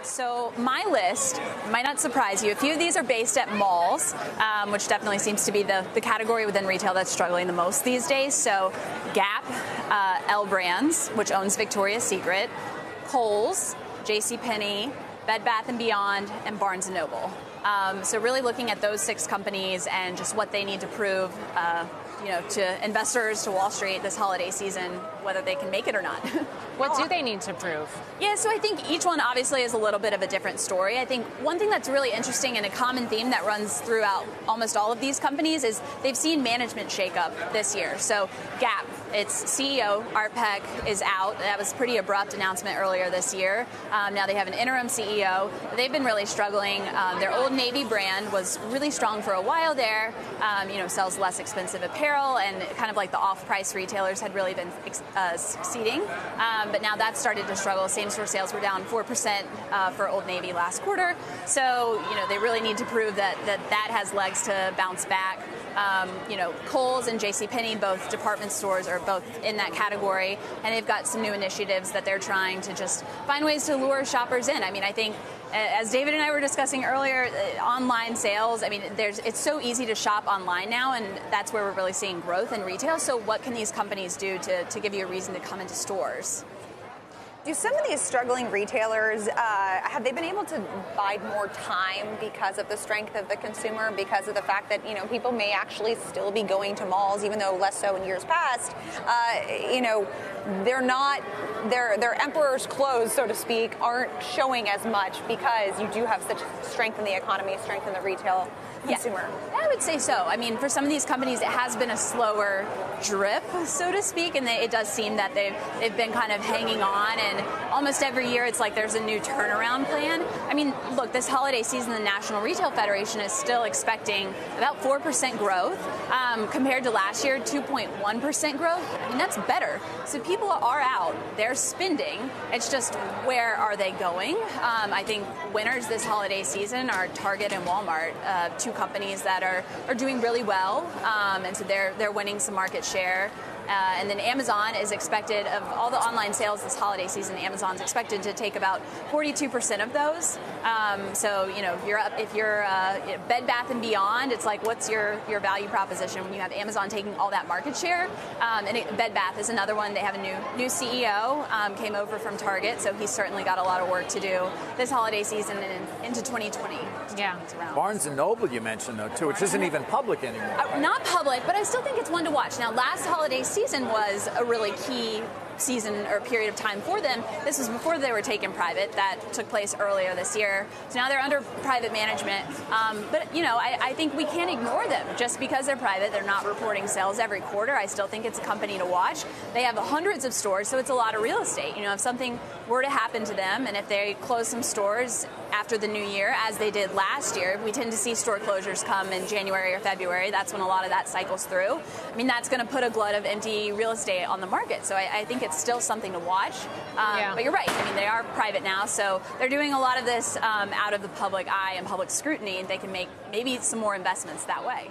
So my list might not surprise you. A few of these are based at malls, which definitely seems to be the category within retail that's struggling the most these days. So Gap, L Brands, which owns Victoria's Secret, Kohl's, JCPenney, Bed Bath & Beyond, and Barnes & Noble. So really looking at those 6 companies and just what they need to prove to investors, to Wall Street this holiday season, whether they can make it or not. What do they need to prove? Yeah, so I think each one obviously is a little bit of a different story. I think one thing that's really interesting and a common theme that runs throughout almost all of these companies is they've seen management shakeup this year. So Gap, its CEO, Art Peck, is out. That was a pretty abrupt announcement earlier this year. Now they have an interim CEO. They've been really struggling. Their Old Navy brand was really strong for a while there, sells less expensive apparel, and kind of like the off-price retailers had really been succeeding. But now that's started to struggle. Same-store sales were down 4% for Old Navy last quarter. So, they really need to prove that has legs to bounce back. Kohl's and JCPenney, both department stores, are both in that category, and they've got some new initiatives that they're trying to just find ways to lure shoppers in. I think, as David and I were discussing earlier, online sales, it's so easy to shop online now, and that's where we're really seeing growth in retail. So what can these companies do to give you a reason to come into stores? Do some of these struggling retailers, have they been able to bide more time because of the strength of the consumer, because of the fact that, people may actually still be going to malls, even though less so in years past? They're not, their emperor's clothes, so to speak, aren't showing as much because you do have such strength in the economy, strength in the retail consumer. Yeah, I would say so. For some of these companies, it has been a slower drip, so to speak, and it does seem that they've been kind of hanging on, and almost every year it's like there's a new turnaround plan. Look, this holiday season, the National Retail Federation is still expecting about 4% growth compared to last year, 2.1% growth. That's better. So people are out, they're spending. It's just, where are they going? I think winners this holiday season are Target and Walmart, 2 companies that are doing really well, and so they're winning some market share. And then Amazon is expected, of all the online sales this holiday season, Amazon's expected to take about 42% of those. So, if you're Bed Bath & Beyond, it's like, what's your value proposition when you have Amazon taking all that market share? Bed Bath is another one. They have a new CEO, came over from Target, so he's certainly got a lot of work to do this holiday season and into 2020. Yeah. Barnes & Noble you mentioned, though, too, which isn't even public anymore. Right? Not public, but I still think it's one to watch. Now, last holiday season was a really key season or period of time for them. This was before they were taken private. That took place earlier this year. So now they're under private management. But, I think we can't ignore them. Just because they're private, they're not reporting sales every quarter. I still think it's a company to watch. They have hundreds of stores, so it's a lot of real estate. If something were to happen to them, and if they close some stores after the new year, as they did last year, we tend to see store closures come in January or February. That's when a lot of that cycles through. That's going to put a glut of empty real estate on the market. So I think it's still something to watch. But you're right. They are private now, so they're doing a lot of this out of the public eye and public scrutiny, and they can make maybe some more investments that way.